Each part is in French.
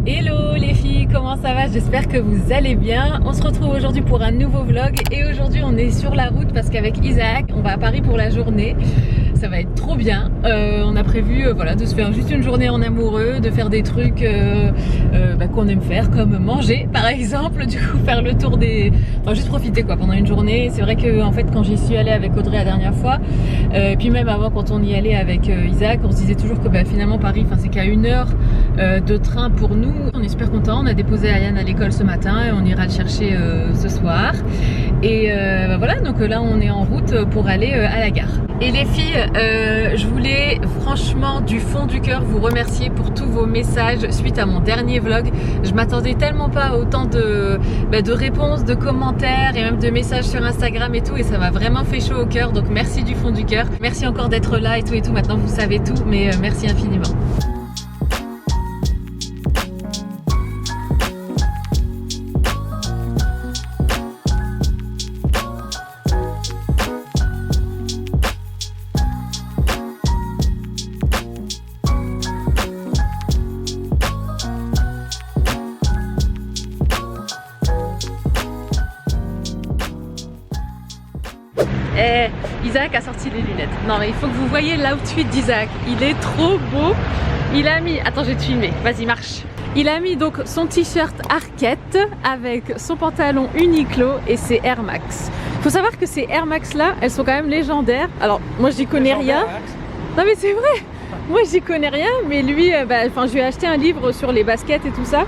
Hello les filles, comment ça va? J'espère que vous allez bien. On se retrouve aujourd'hui pour un nouveau vlog et aujourd'hui on est sur la route parce qu'avec Isaac on va à Paris pour la journée. Ça va être trop bien. On a prévu voilà, de se faire juste une journée en amoureux, de faire des trucs qu'on aime faire comme manger par exemple, du coup faire le tour des... Enfin juste profiter quoi pendant une journée. C'est vrai que en fait quand j'y suis allée avec Audrey la dernière fois, et puis même avant quand on y allait avec Isaac, on se disait toujours que finalement Paris c'est qu'à 1 heure de train pour nous. On est super content, on a déposé Ayane à l'école ce matin et on ira le chercher ce soir. Et voilà, donc là on est en route pour aller à la gare. Et les filles, je voulais franchement du fond du cœur vous remercier pour tous vos messages suite à mon dernier vlog. Je m'attendais tellement pas à autant de réponses, de commentaires et même de messages sur Instagram et tout, et ça m'a vraiment fait chaud au cœur, donc merci du fond du cœur. Merci encore d'être là et tout, maintenant vous savez tout, mais merci infiniment. Isaac a sorti les lunettes. Non mais il faut que vous voyez l'outfit d'Isaac. Il est trop beau. Il a mis... Attends, je vais te filmer. Vas-y, marche. Il a mis donc son t-shirt Arquette avec son pantalon Uniqlo et ses Air Max. Faut savoir que ces Air Max là, elles sont quand même légendaires. Alors moi j'y connais rien. Non mais c'est vrai. Moi j'y connais rien, mais lui, je lui ai acheté un livre sur les baskets et tout ça.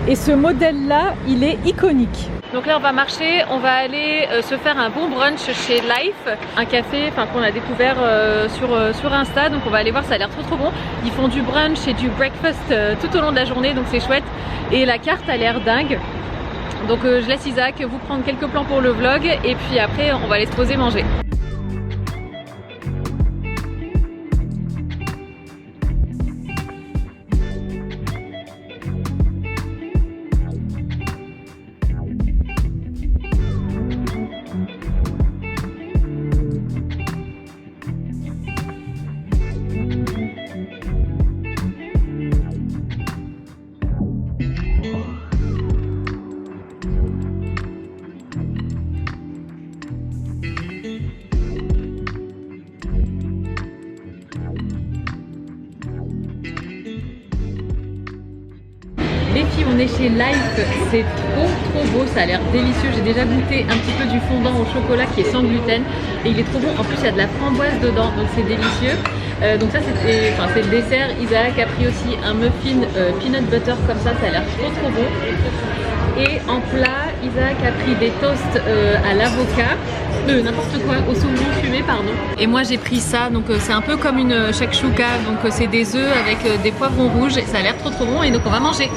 Et ce modèle là, il est iconique. Donc là on va marcher, on va aller se faire un bon brunch chez Life, un café qu'on a découvert sur Insta, donc on va aller voir, ça a l'air trop bon. Ils font du brunch et du breakfast tout au long de la journée, donc c'est chouette. Et la carte a l'air dingue. Donc je laisse Isaac vous prendre quelques plans pour le vlog et puis après on va aller se poser manger. Les filles, on est chez Life, c'est trop beau, ça a l'air délicieux. J'ai déjà goûté un petit peu du fondant au chocolat qui est sans gluten et il est trop bon. En plus il y a de la framboise dedans, donc c'est délicieux. Donc ça c'est le dessert. Isaac a pris aussi un muffin peanut butter comme ça a l'air trop bon. Et en plat, Isaac a pris des toasts à l'avocat, n'importe quoi, au saumon fumé pardon. Et moi j'ai pris ça, donc c'est un peu comme une shakshuka, donc c'est des œufs avec des poivrons rouges, et ça a l'air trop bon et donc on va manger.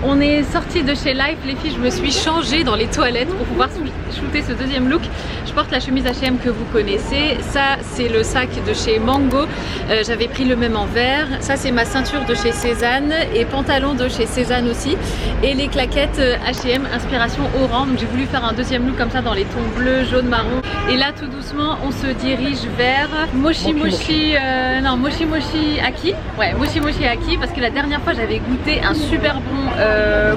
On est sorti de chez Life, les filles, je me suis changée dans les toilettes pour pouvoir shooter ce deuxième look. Je porte la chemise H&M que vous connaissez. Ça, c'est le sac de chez Mango. J'avais pris le même en vert. Ça, c'est ma ceinture de chez Cézanne et pantalon de chez Cézanne aussi. Et les claquettes H&M inspiration orange. Donc j'ai voulu faire un deuxième look comme ça dans les tons bleu, jaune, marron. Et là, tout doucement, on se dirige vers Mochi Mochi Aki. Ouais, Mochi Mochi Aki, parce que la dernière fois, j'avais goûté un super bon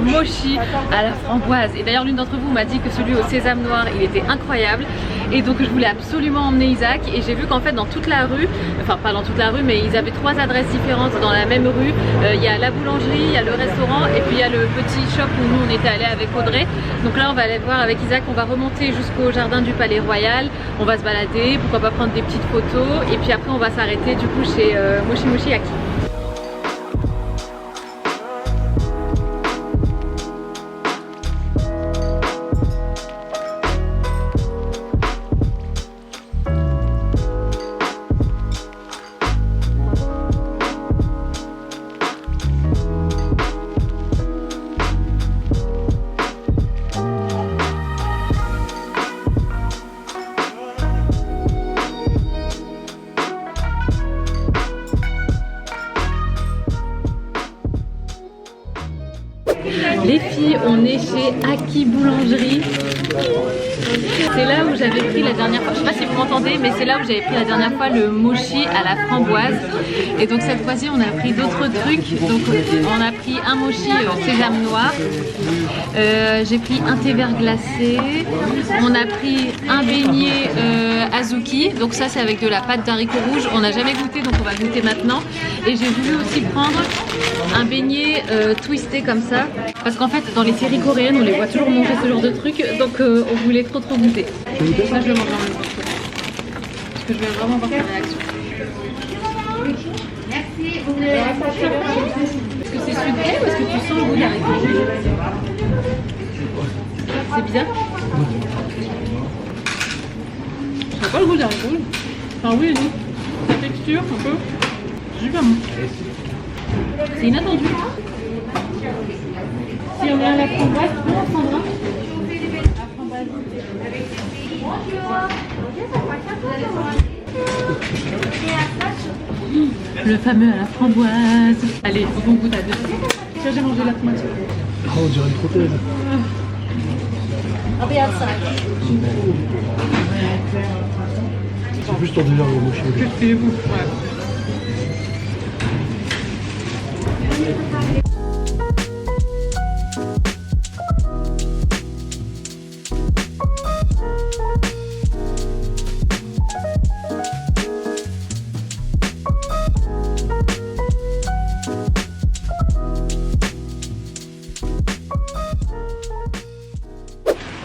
mochi à la framboise, et d'ailleurs l'une d'entre vous m'a dit que celui au sésame noir il était incroyable, et donc je voulais absolument emmener Isaac, et j'ai vu qu'en fait dans toute la rue, enfin pas dans toute la rue mais ils avaient 3 adresses différentes dans la même rue. Il y a la boulangerie, il y a le restaurant et puis il y a le petit shop où nous on était allés avec Audrey. Donc là on va aller voir avec Isaac, on va remonter jusqu'au jardin du Palais Royal, on va se balader, pourquoi pas prendre des petites photos, et puis après on va s'arrêter du coup chez Mochi Mochi Aki. Les filles, on est chez Aki Boulangerie. C'est là où j'avais pris la dernière fois, je sais pas si vous m'entendez, mais c'est là où j'avais pris la dernière fois le mochi à la framboise. Et donc cette fois-ci on a pris d'autres trucs. Donc on a pris un mochi sésame noir, j'ai pris un thé vert glacé, on a pris un beignet azuki, donc ça c'est avec de la pâte d'haricots rouges, on n'a jamais goûté donc on va goûter maintenant. Et j'ai voulu aussi prendre un beignet twisté comme ça, parce qu'en fait dans les séries coréennes on les voit toujours manger ce genre de trucs, donc on voulait trop goûter. Ça je le mange en même temps, parce que je vais vraiment voir sa réaction. Est-ce que c'est sucré ou est-ce que tu sens le goût d'haricots rouges? C'est bizarre. Je sens pas le goût d'haricots rouges. Enfin oui et non. La texture un peu. Super bon. C'est inattendu. Si on est à la framboise, on en prendra. La framboise. Le fameux à la framboise. Allez, on goûte à deux. Tiens, j'ai mangé la moitié. Oh, on dirait une prothèse. C'est plus ton délire le mochi. C'est vous, ouais.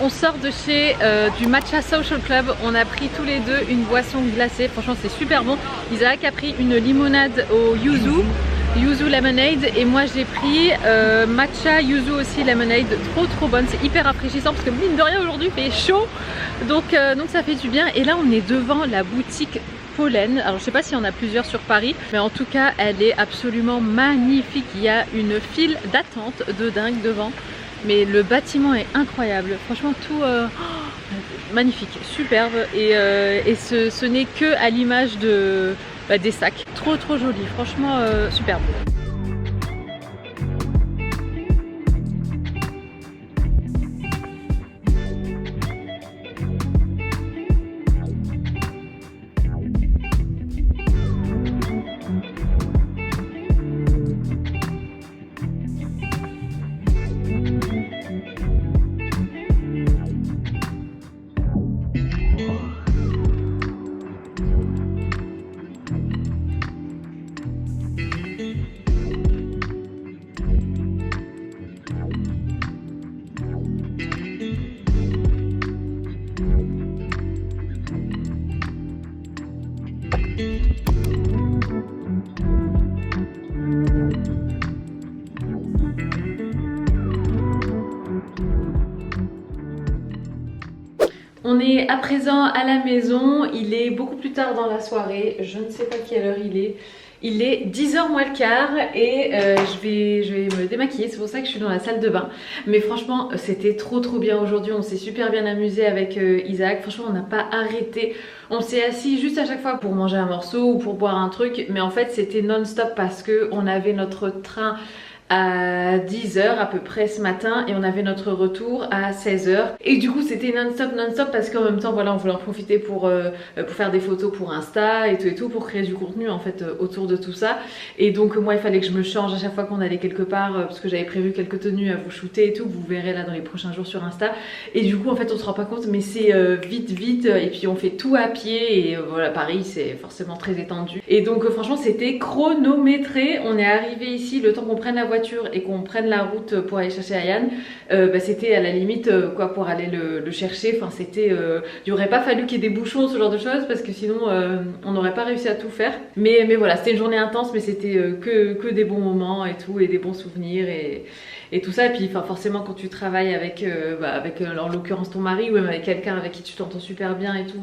On sort de chez du Matcha Social Club, on a pris tous les deux une boisson glacée, franchement c'est super bon. Isaac a pris une limonade au yuzu lemonade, et moi j'ai pris matcha yuzu aussi lemonade, trop bonne, c'est hyper rafraîchissant parce que mine de rien aujourd'hui il fait chaud, donc ça fait du bien. Et là on est devant la boutique Pollen. Alors je sais pas s'il y en a plusieurs sur Paris, mais en tout cas elle est absolument magnifique, il y a une file d'attente de dingue devant. Mais le bâtiment est incroyable, franchement tout magnifique, superbe, et ce n'est que à l'image des sacs. Trop joli, franchement superbe. On est à présent à la maison, il est beaucoup plus tard dans la soirée, je ne sais pas quelle heure il est. Il est 10h moins le quart et je vais me démaquiller, c'est pour ça que je suis dans la salle de bain. Mais franchement c'était trop bien aujourd'hui, on s'est super bien amusé avec Isaac, franchement on n'a pas arrêté. On s'est assis juste à chaque fois pour manger un morceau ou pour boire un truc, mais en fait c'était non-stop parce qu'on avait notre train à 10h à peu près ce matin et on avait notre retour à 16h, et du coup c'était non-stop parce qu'en même temps voilà on voulait en profiter pour faire des photos pour Insta et tout pour créer du contenu en fait autour de tout ça. Et donc moi il fallait que je me change à chaque fois qu'on allait quelque part parce que j'avais prévu quelques tenues à vous shooter et tout, vous verrez là dans les prochains jours sur Insta. Et du coup en fait on se rend pas compte, mais c'est vite et puis on fait tout à pied et voilà, Paris c'est forcément très étendu, et donc franchement c'était chronométré. On est arrivé ici, le temps qu'on prenne la voiture et qu'on prenne la route pour aller chercher Ayane, c'était à la limite quoi pour aller le chercher. Enfin c'était, il aurait pas fallu qu'il y ait des bouchons, ce genre de choses, parce que sinon on n'aurait pas réussi à tout faire. Mais voilà, c'était une journée intense, mais c'était que des bons moments et tout, et des bons souvenirs et tout ça. Et puis forcément quand tu travailles avec en l'occurrence ton mari, ou même avec quelqu'un avec qui tu t'entends super bien et tout,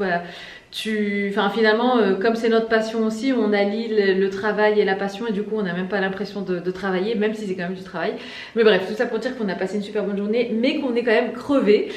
finalement comme c'est notre passion aussi, on allie le travail et la passion, et du coup on n'a même pas l'impression de travailler, même si c'est quand même du travail. Mais bref, tout ça pour dire qu'on a passé une super bonne journée, mais qu'on est quand même crevé.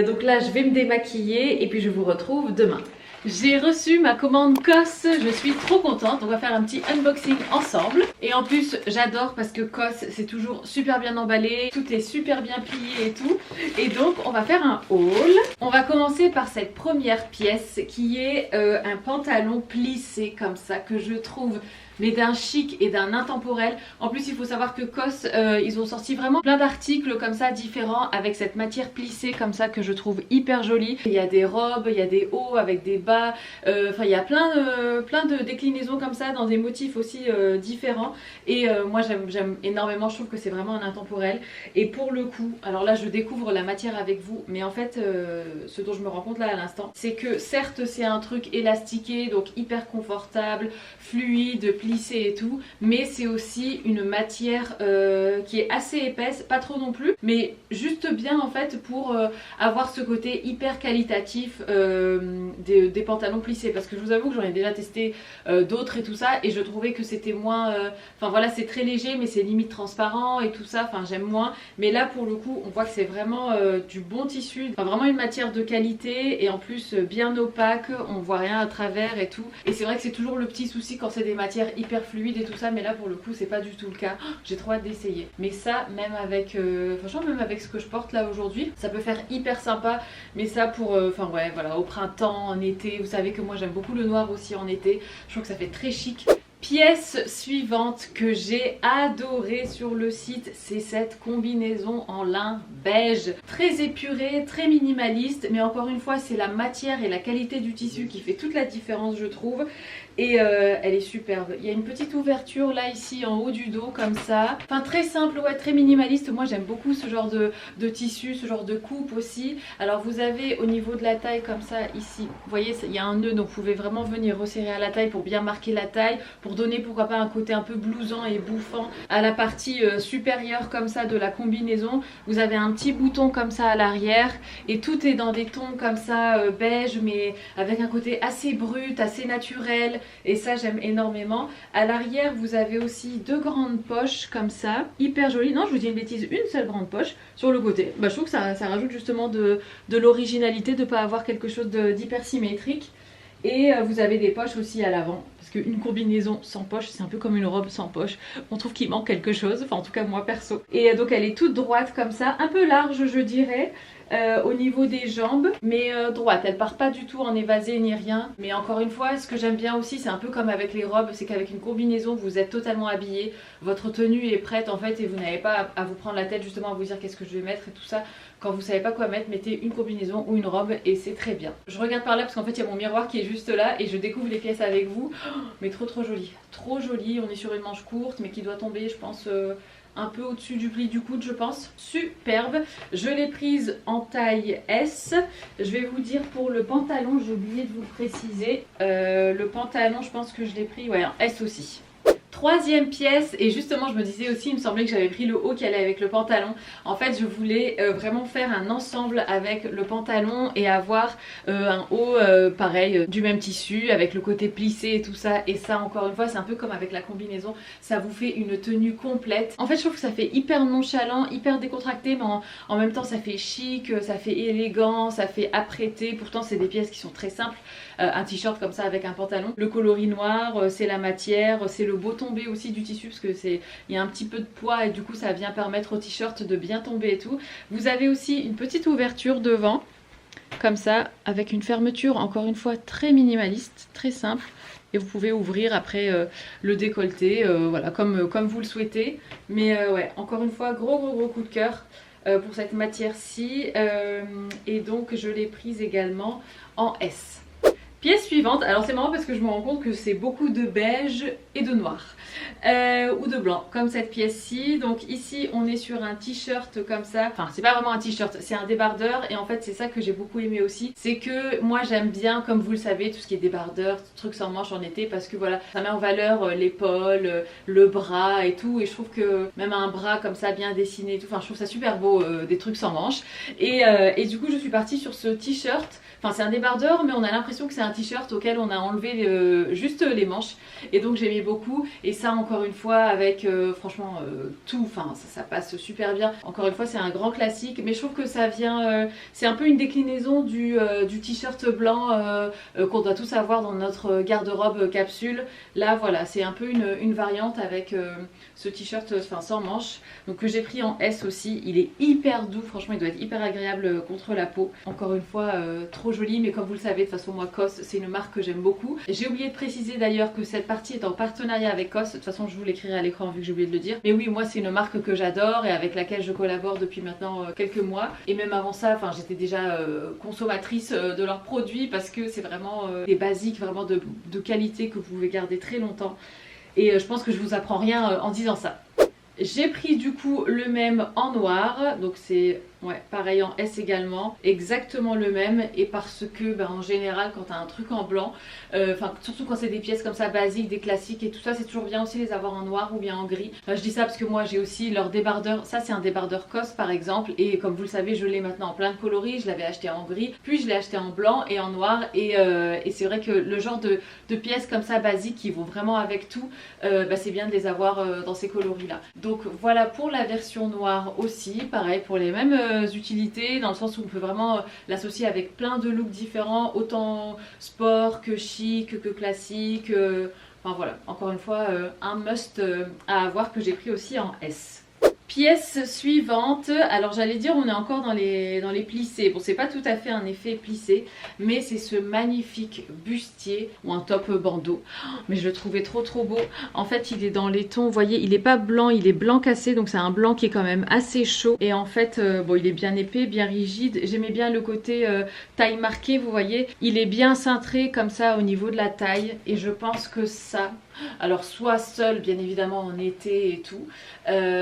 Donc là je vais me démaquiller et puis je vous retrouve demain. J'ai reçu ma commande COS, je suis trop contente. On va faire un petit unboxing ensemble. Et en plus, j'adore parce que COS, c'est toujours super bien emballé, tout est super bien plié et tout. Et donc, on va faire un haul. On va commencer par cette première pièce qui est un pantalon plissé comme ça que je trouve mais d'un chic et d'un intemporel. En plus, il faut savoir que COS, ils ont sorti vraiment plein d'articles comme ça différents avec cette matière plissée comme ça que je trouve hyper jolie. Il y a des robes, il y a des hauts avec des bas, enfin il y a plein de déclinaisons comme ça dans des motifs aussi différents. Et moi j'aime énormément, je trouve que c'est vraiment un intemporel. Et pour le coup, alors là je découvre la matière avec vous, mais en fait ce dont je me rends compte là à l'instant, c'est que certes c'est un truc élastiqué, donc hyper confortable, fluide, plissé et tout, mais c'est aussi une matière qui est assez épaisse, pas trop non plus, mais juste bien en fait pour avoir ce côté hyper qualitatif des pantalons plissés, parce que je vous avoue que j'en ai déjà testé d'autres et tout ça, et je trouvais que c'était moins, enfin voilà, c'est très léger mais c'est limite transparent et tout ça, enfin j'aime moins, mais là pour le coup on voit que c'est vraiment du bon tissu, enfin vraiment une matière de qualité et en plus bien opaque, on voit rien à travers et tout, et c'est vrai que c'est toujours le petit souci quand c'est des matières hyper fluide et tout ça, mais là pour le coup c'est pas du tout le cas. J'ai trop hâte d'essayer, mais ça même avec franchement même avec ce que je porte là aujourd'hui, ça peut faire hyper sympa, mais ça pour enfin ouais voilà, au printemps, en été, vous savez que moi j'aime beaucoup le noir aussi en été, je trouve que ça fait très chic. Pièce suivante que j'ai adorée sur le site, c'est cette combinaison en lin beige. Très épurée, très minimaliste, mais encore une fois c'est la matière et la qualité du tissu qui fait toute la différence je trouve. Et elle est superbe. Il y a une petite ouverture là ici en haut du dos comme ça. Enfin très simple, ouais, très minimaliste. Moi j'aime beaucoup ce genre de tissu, ce genre de coupe aussi. Alors vous avez au niveau de la taille comme ça ici, vous voyez il y a un nœud, donc vous pouvez vraiment venir resserrer à la taille pour bien marquer la taille, pour donner pourquoi pas un côté un peu blousant et bouffant à la partie supérieure comme ça de la combinaison. Vous avez un petit bouton comme ça à l'arrière et tout est dans des tons comme ça beige, mais avec un côté assez brut, assez naturel. Et ça j'aime énormément. À l'arrière vous avez aussi deux grandes poches comme ça, hyper jolies. Non je vous dis une bêtise, une seule grande poche sur le côté. Bah, je trouve que ça rajoute justement de l'originalité de ne pas avoir quelque chose d'hyper symétrique. Et vous avez des poches aussi à l'avant, parce qu'une combinaison sans poche c'est un peu comme une robe sans poche, on trouve qu'il manque quelque chose, enfin en tout cas moi perso. Et donc elle est toute droite comme ça, un peu large je dirais, au niveau des jambes, mais droite, elle part pas du tout en évasé ni rien. Mais encore une fois, ce que j'aime bien aussi, c'est un peu comme avec les robes, c'est qu'avec une combinaison vous êtes totalement habillé, votre tenue est prête en fait et vous n'avez pas à vous prendre la tête justement à vous dire qu'est-ce que je vais mettre et tout ça. Quand vous savez pas quoi mettre, mettez une combinaison ou une robe et c'est très bien. Je regarde par là parce qu'en fait il y a mon miroir qui est juste là et je découvre les pièces avec vous. Oh, mais trop joli, trop joli. On est sur une manche courte mais qui doit tomber je pense un peu au-dessus du pli du coude je pense. Superbe. Je l'ai prise en taille S. Je vais vous dire pour le pantalon, j'ai oublié de vous le préciser. Le pantalon je pense que je l'ai pris ouais, en S aussi. Troisième pièce, et justement je me disais aussi, il me semblait que j'avais pris le haut qui allait avec le pantalon. En fait je voulais vraiment faire un ensemble avec le pantalon et avoir un haut pareil du même tissu avec le côté plissé et tout ça. Et ça encore une fois c'est un peu comme avec la combinaison, ça vous fait une tenue complète. En fait je trouve que ça fait hyper nonchalant, hyper décontracté, mais en même temps ça fait chic, ça fait élégant, ça fait apprêté. Pourtant c'est des pièces qui sont très simples. Un t-shirt comme ça avec un pantalon, le coloris noir, c'est la matière, c'est le beau tombé aussi du tissu parce que il y a un petit peu de poids et du coup ça vient permettre au t-shirt de bien tomber et tout. Vous avez aussi une petite ouverture devant comme ça avec une fermeture encore une fois très minimaliste, très simple, et vous pouvez ouvrir après le décolleté voilà comme vous le souhaitez. Mais ouais, encore une fois gros coup de cœur pour cette matière-ci et donc je l'ai prise également en S. Pièce suivante, alors c'est marrant parce que je me rends compte que c'est beaucoup de beige et de noir ou de blanc comme cette pièce-ci. Donc ici on est sur un t-shirt comme ça, enfin c'est pas vraiment un t-shirt, c'est un débardeur. Et en fait c'est ça que j'ai beaucoup aimé aussi, c'est que moi j'aime bien comme vous le savez tout ce qui est débardeur, truc sans manches en été, parce que voilà ça met en valeur l'épaule, le bras et tout, et je trouve que même un bras comme ça bien dessiné et tout, enfin je trouve ça super beau des trucs sans manches. Et du coup je suis partie sur ce t-shirt, enfin c'est un débardeur mais on a l'impression que c'est un un t-shirt auquel on a enlevé juste les manches et donc j'aimais beaucoup. Et ça encore une fois avec franchement tout, enfin ça passe super bien. Encore une fois c'est un grand classique, mais je trouve que ça vient, c'est un peu une déclinaison du t-shirt blanc qu'on doit tous avoir dans notre garde-robe capsule. Là voilà, c'est un peu une variante avec ce t-shirt sans manches, donc que j'ai pris en S aussi. Il est hyper doux, franchement il doit être hyper agréable contre la peau. Encore une fois trop joli, mais comme vous le savez de toute façon moi COS c'est une marque que j'aime beaucoup. J'ai oublié de préciser d'ailleurs que cette partie est en partenariat avec COS, de toute façon je vous l'écrirai à l'écran vu que j'ai oublié de le dire. Mais oui, moi c'est une marque que j'adore et avec laquelle je collabore depuis maintenant quelques mois. Et même avant ça, enfin j'étais déjà consommatrice de leurs produits parce que c'est vraiment des basiques vraiment de qualité que vous pouvez garder très longtemps. Et je pense que je vous apprends rien en disant ça. J'ai pris du coup le même en noir, donc c'est ouais, pareil en S également, exactement le même. Et parce que en général quand tu as un truc en blanc, surtout quand c'est des pièces comme ça basiques, des classiques et tout ça, c'est toujours bien aussi les avoir en noir ou bien en gris. Je dis ça parce que moi j'ai aussi leur débardeur, ça c'est un débardeur COS par exemple, et comme vous le savez je l'ai maintenant en plein de coloris. Je l'avais acheté en gris, puis je l'ai acheté en blanc et en noir, et c'est vrai que le genre de pièces comme ça basiques qui vont vraiment avec tout, c'est bien de les avoir dans ces coloris là. Donc voilà pour la version noire aussi, pareil pour les mêmes utilités, dans le sens où on peut vraiment l'associer avec plein de looks différents, autant sport que chic que classique. Enfin voilà, encore une fois un must à avoir que j'ai pris aussi en S. Pièce suivante, alors j'allais dire on est encore dans les plissés, bon c'est pas tout à fait un effet plissé, mais c'est ce magnifique bustier ou un top bandeau, mais je le trouvais trop beau. En fait il est dans les tons, vous voyez il est pas blanc, il est blanc cassé, donc c'est un blanc qui est quand même assez chaud. Et en fait bon il est bien épais, bien rigide, j'aimais bien le côté taille marquée, vous voyez, il est bien cintré comme ça au niveau de la taille. Et je pense que ça, alors soit seul bien évidemment en été et tout,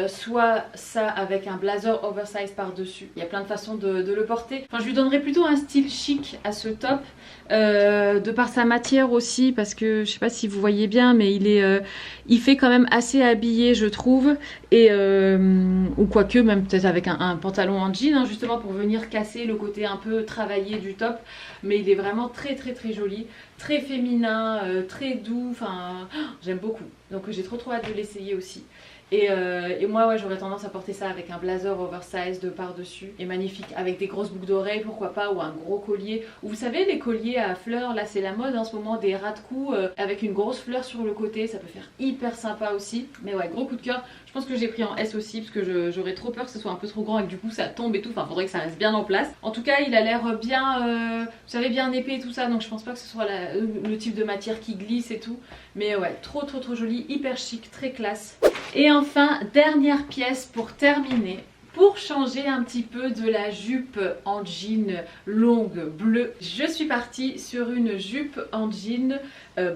soit ça avec un blazer oversize par dessus. Il y a plein de façons de le porter. Enfin je lui donnerais plutôt un style chic à ce top, de par sa matière aussi, parce que je sais pas si vous voyez bien mais il fait quand même assez habillé je trouve. Et ou quoique même peut-être avec un pantalon en jean hein, justement pour venir casser le côté un peu travaillé du top. Mais il est vraiment très joli, très féminin, très doux, enfin j'aime beaucoup. Donc j'ai trop hâte de l'essayer aussi. Et moi ouais, j'aurais tendance à porter ça avec un blazer oversize de par-dessus, et magnifique, avec des grosses boucles d'oreilles pourquoi pas, ou un gros collier. Ou vous savez les colliers à fleurs, là c'est la mode en ce moment, des ras de cou avec une grosse fleur sur le côté, ça peut faire hyper sympa aussi. Mais ouais, gros coup de cœur. Je pense que j'ai pris en S aussi parce que j'aurais trop peur que ce soit un peu trop grand et que du coup ça tombe et tout, enfin faudrait que ça reste bien en place. En tout cas il a l'air bien, vous savez, bien épais et tout ça, donc je pense pas que ce soit le type de matière qui glisse et tout. Mais ouais, trop joli, hyper chic, très classe. Et enfin, dernière pièce pour terminer. Pour changer un petit peu de la jupe en jean longue bleue, je suis partie sur une jupe en jean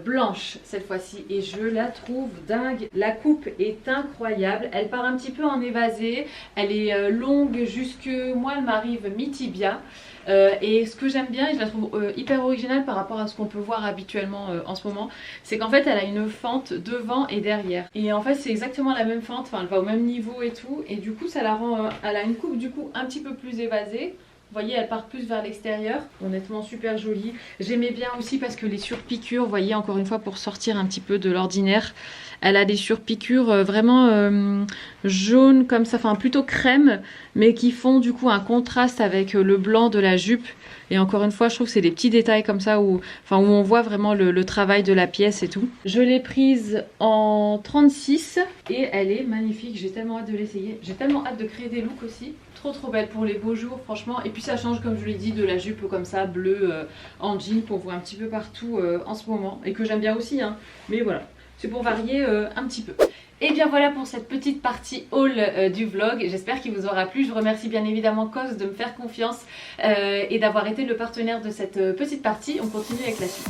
blanche cette fois-ci et je la trouve dingue. La coupe est incroyable, elle part un petit peu en évasé, elle est longue jusque, moi elle m'arrive mi-tibia. Et ce que j'aime bien, et je la trouve hyper originale par rapport à ce qu'on peut voir habituellement en ce moment, c'est qu'en fait elle a une fente devant et derrière. Et en fait c'est exactement la même fente, enfin elle va au même niveau et tout, et du coup ça la rend, elle a une coupe du coup un petit peu plus évasée. Vous voyez, elle part plus vers l'extérieur. Honnêtement, super jolie. J'aimais bien aussi parce que les surpiqûres, vous voyez, encore une fois, pour sortir un petit peu de l'ordinaire, elle a des surpiqûres vraiment jaunes comme ça, enfin plutôt crème, mais qui font du coup un contraste avec le blanc de la jupe. Et encore une fois, je trouve que c'est des petits détails comme ça où on voit vraiment le travail de la pièce et tout. Je l'ai prise en 36 et elle est magnifique. J'ai tellement hâte de l'essayer. J'ai tellement hâte de créer des looks aussi. Trop belle pour les beaux jours franchement. Et puis ça change, comme je l'ai dit, de la jupe comme ça bleue en jean qu'on voit un petit peu partout en ce moment. Et que j'aime bien aussi hein. Mais voilà, c'est pour varier un petit peu. Et bien voilà pour cette petite partie haul du vlog, j'espère qu'il vous aura plu. Je remercie bien évidemment COS de me faire confiance et d'avoir été le partenaire de cette petite partie. On continue avec la suite.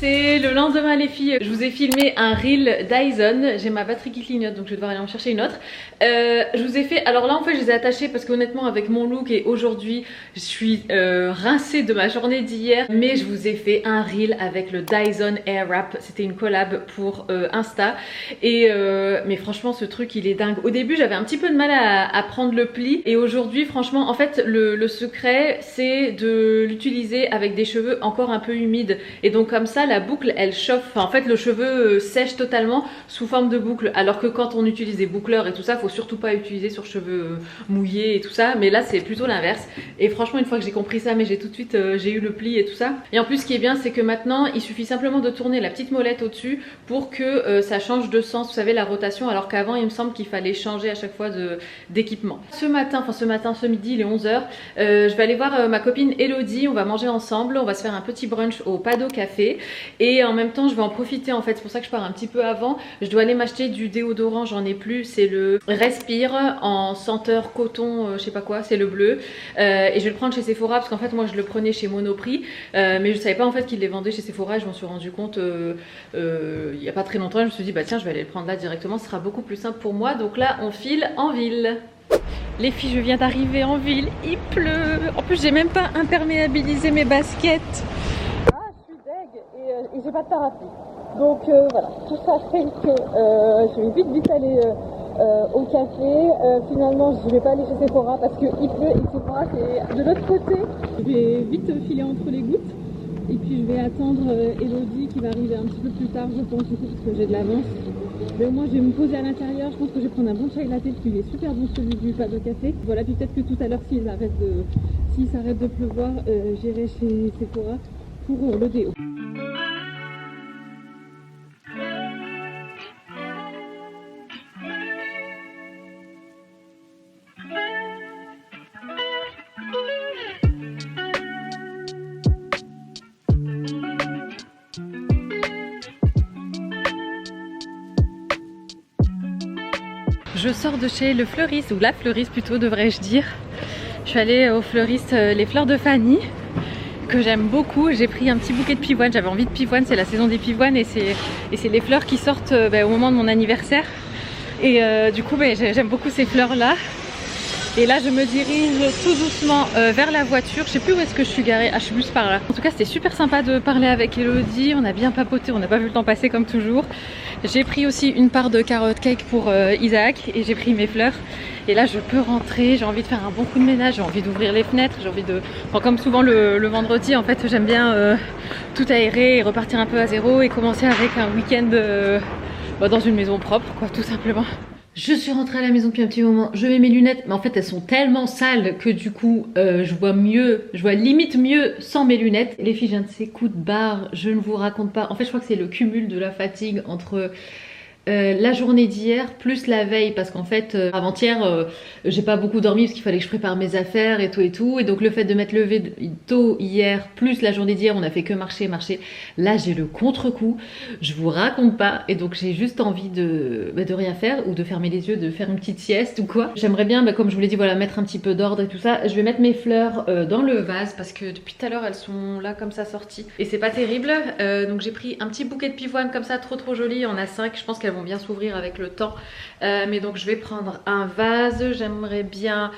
C'est le lendemain les filles, je vous ai filmé un reel Dyson, j'ai ma batterie qui clignote donc je vais devoir aller en chercher une autre. Je vous ai fait, alors là en fait je les ai attachés parce qu'honnêtement avec mon look et aujourd'hui je suis rincée de ma journée d'hier, mais je vous ai fait un reel avec le Dyson Airwrap. C'était une collab pour Insta et mais franchement ce truc il est dingue. Au début j'avais un petit peu de mal à prendre le pli et aujourd'hui franchement en fait le secret c'est de l'utiliser avec des cheveux encore un peu humides et donc comme ça la boucle elle chauffe, enfin, en fait le cheveu sèche totalement sous forme de boucle, alors que quand on utilise des boucleurs et tout ça faut surtout pas utiliser sur cheveux mouillés et tout ça, mais là c'est plutôt l'inverse. Et franchement une fois que j'ai compris ça, mais j'ai tout de suite j'ai eu le pli et tout ça. Et en plus ce qui est bien c'est que maintenant il suffit simplement de tourner la petite molette au dessus pour que ça change de sens, vous savez la rotation, alors qu'avant il me semble qu'il fallait changer à chaque fois d'équipement. Ce midi il est 11h, je vais aller voir ma copine Elodie, on va manger ensemble, on va se faire un petit brunch au Pado Café et en même temps je vais en profiter en fait, c'est pour ça que je pars un petit peu avant. Je dois aller m'acheter du déodorant, j'en ai plus, c'est le Respire en senteur coton, je sais pas quoi, c'est le bleu et je vais le prendre chez Sephora parce qu'en fait moi je le prenais chez Monoprix mais je savais pas en fait qu'ils les vendaient chez Sephora et je m'en suis rendu compte il y a pas très longtemps. Je me suis dit bah tiens je vais aller le prendre là directement, ce sera beaucoup plus simple pour moi. Donc là on file en ville. Les filles, je viens d'arriver en ville, il pleut. En plus j'ai même pas imperméabilisé mes baskets. Ah je suis deg et j'ai pas de parapluie. Donc voilà, tout ça fait que je vais vite aller au café. Finalement je vais pas aller chez Sephora parce qu'il pleut et Sephora c'est de l'autre côté. Je vais vite filer entre les gouttes et puis je vais attendre Elodie qui va arriver un petit peu plus tard je pense, du coup parce que j'ai de l'avance. Mais moi je vais me poser à l'intérieur, je pense que je vais prendre un bon chai latte parce qu'il est super bon celui du Pado Café. Voilà, puis peut-être que tout à l'heure s'il s'arrête de pleuvoir, j'irai chez Sephora pour le déo. Je sors de chez le fleuriste, ou la fleuriste plutôt devrais-je dire. Je suis allée au fleuriste Les Fleurs de Fanny, que j'aime beaucoup. J'ai pris un petit bouquet de pivoine, j'avais envie de pivoine, c'est la saison des pivoines et c'est les fleurs qui sortent au moment de mon anniversaire. Et du coup j'aime beaucoup ces fleurs là. Et là je me dirige tout doucement vers la voiture. Je sais plus où est-ce que je suis garée, ah je suis plus par là. En tout cas c'était super sympa de parler avec Elodie, on a bien papoté, on n'a pas vu le temps passer comme toujours. J'ai pris aussi une part de carotte cake pour Isaac et j'ai pris mes fleurs. Et là je peux rentrer, j'ai envie de faire un bon coup de ménage, j'ai envie d'ouvrir les fenêtres, j'ai envie de... Enfin, comme souvent le vendredi en fait j'aime bien tout aérer et repartir un peu à zéro et commencer avec un week-end dans une maison propre quoi, tout simplement. Je suis rentrée à la maison depuis un petit moment, je mets mes lunettes, mais en fait elles sont tellement sales que du coup je vois mieux, je vois limite mieux sans mes lunettes. Les filles, j'ai un de ces coups de barre, je ne vous raconte pas. En fait je crois que c'est le cumul de la fatigue entre la journée d'hier plus la veille, parce qu'en fait avant-hier j'ai pas beaucoup dormi parce qu'il fallait que je prépare mes affaires et tout et donc le fait de m'être levée tôt hier plus la journée d'hier on a fait que marcher. Là j'ai le contre-coup, je vous raconte pas, et donc j'ai juste envie de rien faire ou de fermer les yeux, de faire une petite sieste ou quoi. J'aimerais bien comme je vous l'ai dit voilà mettre un petit peu d'ordre et tout ça. Je vais mettre mes fleurs dans le vase parce que depuis tout à l'heure elles sont là comme ça sorties et c'est pas terrible. Donc j'ai pris un petit bouquet de pivoine comme ça, trop joli, il y en a 5, je pense qu'elles vont bien s'ouvrir avec le temps, mais donc je vais prendre un vase. J'aimerais bien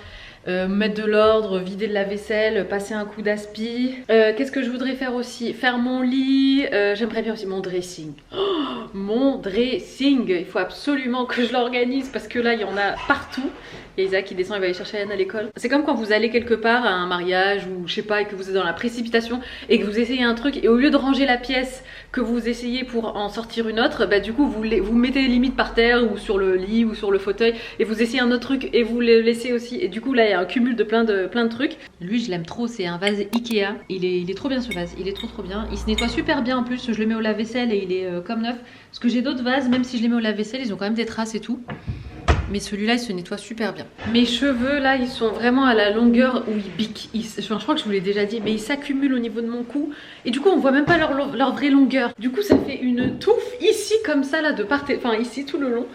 mettre de l'ordre, vider de la vaisselle, passer un coup d'aspi. Qu'est-ce que je voudrais faire aussi? Faire mon lit. J'aimerais bien aussi mon dressing. Oh, mon dressing, il faut absolument que je l'organise parce que là il y en a partout. Il y a Isaac qui descend, il va aller chercher Anne à l'école. C'est comme quand vous allez quelque part à un mariage ou je sais pas et que vous êtes dans la précipitation et que vous essayez un truc et au lieu de ranger la pièce que vous essayez pour en sortir une autre, bah du coup vous mettez limite par terre ou sur le lit ou sur le fauteuil et vous essayez un autre truc et vous le laissez aussi, et du coup là il y a un cumul de plein de trucs. Lui je l'aime trop, c'est un vase Ikea, il est trop bien ce vase, il est trop bien, il se nettoie super bien en plus, je le mets au lave-vaisselle et il est comme neuf, parce que j'ai d'autres vases, même si je les mets au lave-vaisselle ils ont quand même des traces et tout. Mais celui-là il se nettoie super bien. Mes cheveux là ils sont vraiment à la longueur où ils biquent, je crois que je vous l'ai déjà dit, mais ils s'accumulent au niveau de mon cou et du coup on voit même pas leur vraie longueur. Du coup ça fait une touffe ici comme ça là de part et... enfin ici tout le long.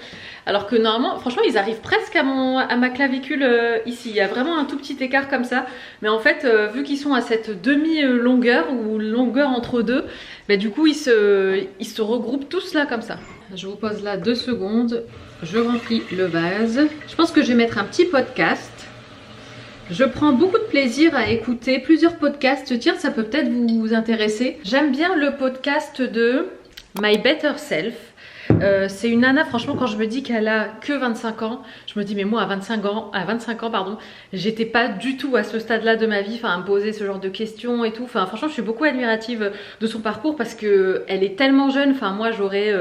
Alors que normalement franchement ils arrivent presque à ma clavicule ici. Il y a vraiment un tout petit écart comme ça. Mais en fait vu qu'ils sont à cette demi-longueur ou longueur entre deux, bah, du coup ils se regroupent tous là comme ça. je vous pose là 2 secondes. Je remplis le vase. Je pense que je vais mettre un petit podcast. Je prends beaucoup de plaisir à écouter plusieurs podcasts. Tiens, ça peut peut-être vous intéresser. J'aime bien le podcast de My Better Self. C'est une nana, franchement, quand je me dis qu'elle a que 25 ans, je me dis mais moi à 25 ans, pardon, j'étais pas du tout à ce stade-là de ma vie, enfin à me poser ce genre de questions et tout. Enfin franchement, je suis beaucoup admirative de son parcours parce que elle est tellement jeune. Enfin moi j'aurais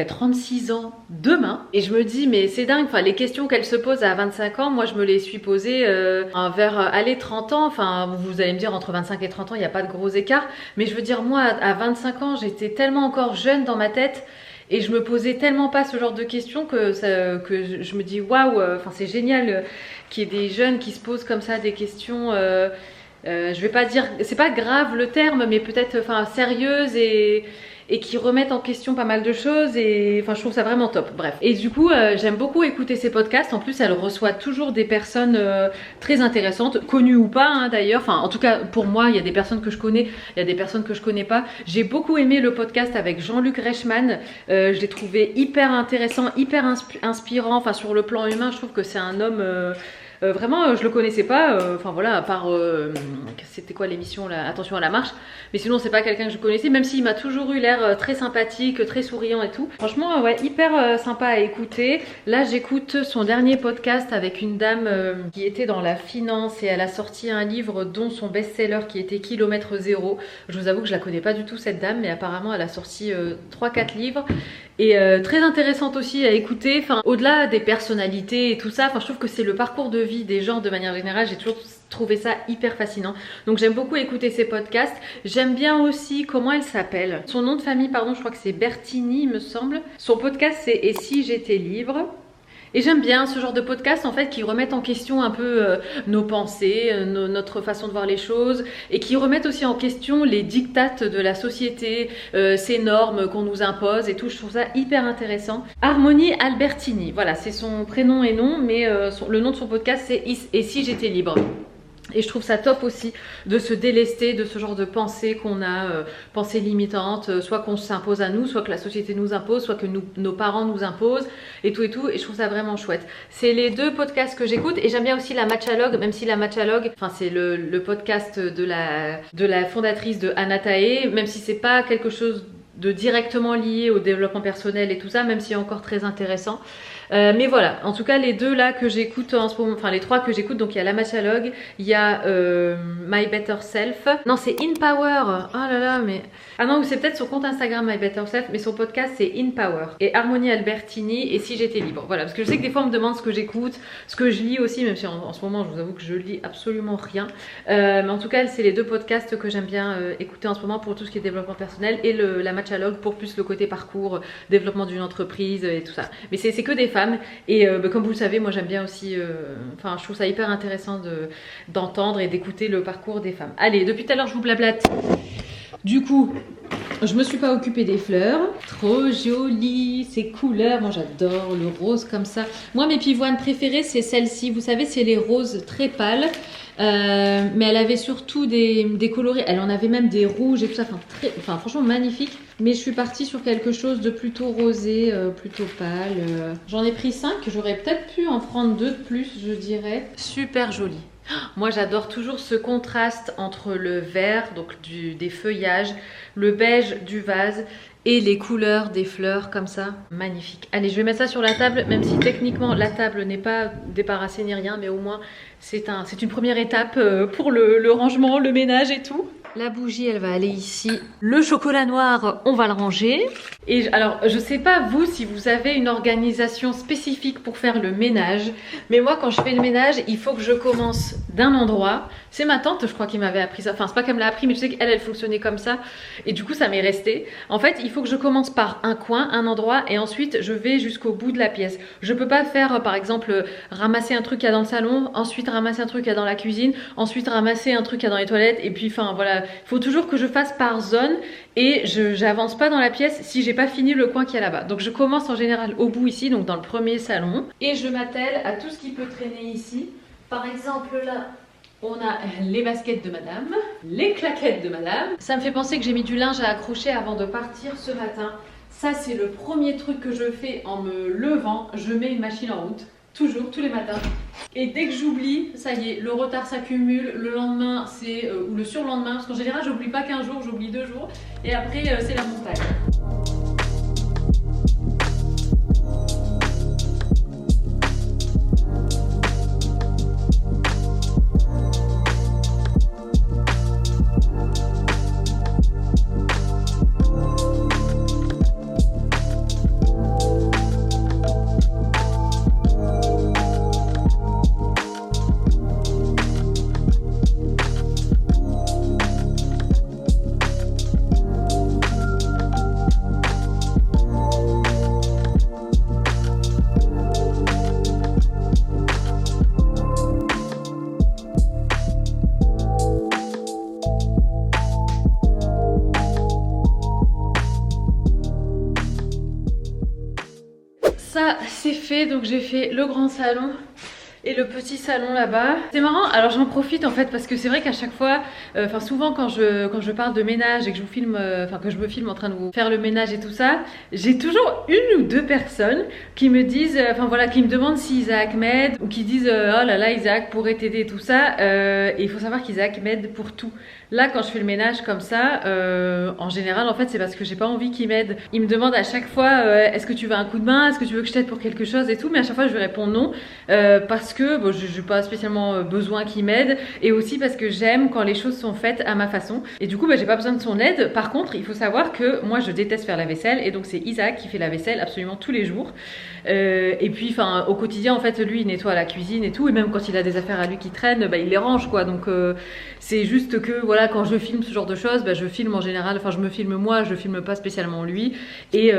36 ans demain et je me dis mais c'est dingue, enfin les questions qu'elle se pose à 25 ans, moi je me les suis posées vers 30 ans, enfin vous allez me dire entre 25 et 30 ans il n'y a pas de gros écart, mais je veux dire moi à 25 ans j'étais tellement encore jeune dans ma tête et je me posais tellement pas ce genre de questions que je me dis waouh, enfin c'est génial qu'il y ait des jeunes qui se posent comme ça des questions, je vais pas dire, c'est pas grave le terme, mais peut-être sérieuses et qui remettent en question pas mal de choses et enfin je trouve ça vraiment top, bref. Et du coup j'aime beaucoup écouter ces podcasts, en plus elle reçoit toujours des personnes très intéressantes, connues ou pas hein, d'ailleurs, enfin en tout cas pour moi il y a des personnes que je connais, il y a des personnes que je connais pas. J'ai beaucoup aimé le podcast avec Jean-Luc Reichmann, je l'ai trouvé hyper intéressant, hyper inspirant, enfin sur le plan humain je trouve que c'est un homme... vraiment je le connaissais pas, enfin voilà, à part c'était quoi l'émission là, Attention à la marche, mais sinon c'est pas quelqu'un que je connaissais, même s'il m'a toujours eu l'air très sympathique, très souriant et tout. Franchement ouais, hyper sympa à écouter. Là j'écoute son dernier podcast avec une dame qui était dans la finance et elle a sorti un livre dont son best-seller qui était Kilomètre Zéro. Je vous avoue que je la connais pas du tout cette dame, mais apparemment elle a sorti 3-4 livres et très intéressante aussi à écouter, enfin au-delà des personnalités et tout ça, enfin je trouve que c'est le parcours de vie des gens de manière générale, j'ai toujours trouvé ça hyper fascinant, donc j'aime beaucoup écouter ces podcasts. J'aime bien aussi, comment elle s'appelle, son nom de famille pardon, je crois que c'est Bertini il me semble. Son podcast c'est Et si j'étais libre. Et j'aime bien ce genre de podcast en fait qui remettent en question un peu nos pensées, notre façon de voir les choses et qui remettent aussi en question les dictates de la société, ces normes qu'on nous impose et tout. Je trouve ça hyper intéressant. Harmonie Albertini, voilà c'est son prénom et nom, mais le nom de son podcast c'est Et si j'étais libre. Et je trouve ça top aussi de se délester de ce genre de pensées qu'on a, pensées limitantes, soit qu'on s'impose à nous, soit que la société nous impose, soit que nos parents nous imposent et tout. Et je trouve ça vraiment chouette. C'est les 2 podcasts que j'écoute et j'aime bien aussi la Matchalogue, même si la Matchalogue, enfin c'est le podcast de la fondatrice de Anatae, même si c'est pas quelque chose de directement lié au développement personnel et tout ça, même si c'est encore très intéressant. Mais voilà, en tout cas les 2 là que j'écoute en ce moment, enfin les 3 que j'écoute, donc il y a la Matchalogue, il y a My Better Self, non c'est In Power, oh là là mais... Ah non, c'est peut-être son compte Instagram My Better Self, mais son podcast c'est In Power. Et Harmonie Albertini, Et si j'étais libre. Voilà, parce que je sais que des fois on me demande ce que j'écoute, ce que je lis aussi, même si en ce moment je vous avoue que je lis absolument rien. Mais en tout cas c'est les 2 podcasts que j'aime bien écouter en ce moment pour tout ce qui est développement personnel, et la Matchalogue pour plus le côté parcours, développement d'une entreprise et tout ça. Mais c'est que des femmes et comme vous le savez moi j'aime bien aussi, enfin je trouve ça hyper intéressant d'entendre et d'écouter le parcours des femmes. Allez, depuis tout à l'heure je vous blablate. Du coup je me suis pas occupée des fleurs, trop jolies ces couleurs, moi j'adore le rose comme ça. Moi mes pivoines préférées c'est celle-ci, vous savez c'est les roses très pâles. Mais elle avait surtout des colorés, elle en avait même des rouges et tout ça, enfin franchement magnifique. Mais je suis partie sur quelque chose de plutôt rosé, plutôt pâle. J'en ai pris 5, j'aurais peut-être pu en prendre 2 de plus je dirais. Super joli. Moi j'adore toujours ce contraste entre le vert, donc des feuillages, le beige du vase et les couleurs des fleurs comme ça, magnifique. Allez, je vais mettre ça sur la table, même si techniquement la table n'est pas débarrassée ni rien, mais au moins c'est une première étape pour le rangement, le ménage et tout. La bougie, elle va aller ici. Le chocolat noir, on va le ranger. Et alors, je sais pas vous si vous avez une organisation spécifique pour faire le ménage, mais moi quand je fais le ménage, il faut que je commence d'un endroit. C'est ma tante, je crois, qui m'avait appris ça. Enfin, c'est pas qu'elle me l'a appris, mais je sais qu'elle, elle fonctionnait comme ça. Et du coup, ça m'est resté. En fait, il faut que je commence par un coin, un endroit, et ensuite je vais jusqu'au bout de la pièce. Je peux pas faire, par exemple, ramasser un truc qu'il y a dans le salon, ensuite ramasser un truc qu'il y a dans la cuisine, ensuite ramasser un truc qu'il y a dans les toilettes, et puis, enfin, voilà. Il faut toujours que je fasse par zone, et j'avance pas dans la pièce si j'ai pas fini le coin qu'il y a là-bas. Donc je commence en général au bout ici, donc dans le premier salon, et je m'attelle à tout ce qui peut traîner ici. Par exemple là, on a les baskets de madame, les claquettes de madame. Ça me fait penser que j'ai mis du linge à accrocher avant de partir ce matin. Ça c'est le premier truc que je fais en me levant, je mets une machine en route, toujours, tous les matins. Et dès que j'oublie, ça y est, le retard s'accumule, le lendemain c'est ou le surlendemain, parce qu'en général j'oublie pas qu'un jour, j'oublie 2 jours, et après c'est la montagne. Ça c'est fait, donc j'ai fait le grand salon et le petit salon là-bas. C'est marrant, alors j'en profite en fait parce que c'est vrai qu'à chaque fois, souvent quand je parle de ménage et que je vous filme, que je me filme en train de vous faire le ménage et tout ça, j'ai toujours une ou deux personnes qui me disent, qui me demandent si Isaac m'aide ou qui disent oh là là Isaac pourrait t'aider et tout ça. Et il faut savoir qu'Isaac m'aide pour tout. Là quand je fais le ménage comme ça, en général en fait c'est parce que j'ai pas envie qu'il m'aide. Il me demande à chaque fois est-ce que tu veux un coup de main, est-ce que tu veux que je t'aide pour quelque chose et tout, mais à chaque fois je lui réponds non parce que bon, je n'ai pas spécialement besoin qu'il m'aide et aussi parce que j'aime quand les choses sont faites à ma façon et du coup j'ai pas besoin de son aide. Par contre il faut savoir que moi je déteste faire la vaisselle et donc c'est Isaac qui fait la vaisselle absolument tous les jours et puis au quotidien en fait lui il nettoie la cuisine et tout et même quand il a des affaires à lui qui traînent il les range quoi, donc c'est juste que voilà quand je filme ce genre de choses je filme en général, je me filme moi, je filme pas spécialement lui et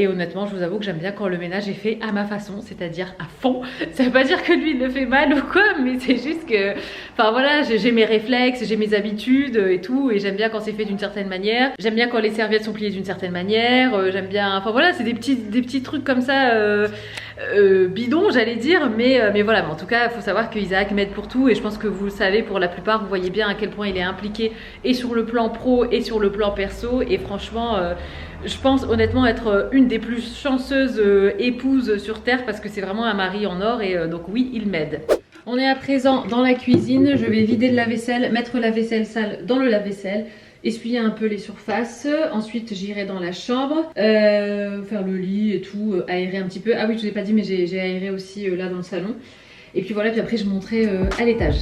honnêtement je vous avoue que j'aime bien quand le ménage est fait à ma façon, c'est-à-dire à fond. Ça veut pas dire que lui il le fait mal ou quoi, mais c'est juste que j'ai mes réflexes, j'ai mes habitudes et tout et j'aime bien quand c'est fait d'une certaine manière, j'aime bien quand les serviettes sont pliées d'une certaine manière, j'aime bien, c'est des petits trucs comme ça bidons j'allais dire, mais voilà, mais en tout cas il faut savoir que Isaac m'aide pour tout et je pense que vous le savez pour la plupart, vous voyez bien à quel point il est impliqué et sur le plan pro et sur le plan perso et franchement je pense honnêtement être une des plus chanceuses épouses sur terre parce que c'est vraiment un mari en or et donc oui il m'aide. On est à présent dans la cuisine, je vais vider le lave-vaisselle, mettre la vaisselle sale dans le lave-vaisselle, essuyer un peu les surfaces, ensuite j'irai dans la chambre, faire le lit et tout, aérer un petit peu. Ah oui je vous ai pas dit mais j'ai aéré aussi là dans le salon. Et puis voilà, puis après je monterai à l'étage.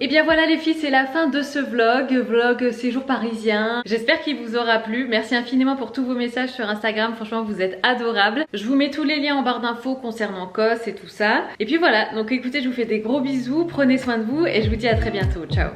Et bien voilà les filles, c'est la fin de ce vlog séjour parisien. J'espère qu'il vous aura plu. Merci infiniment pour tous vos messages sur Instagram, franchement vous êtes adorables. Je vous mets tous les liens en barre d'infos concernant Kos et tout ça. Et puis voilà, donc écoutez, je vous fais des gros bisous, prenez soin de vous et je vous dis à très bientôt. Ciao.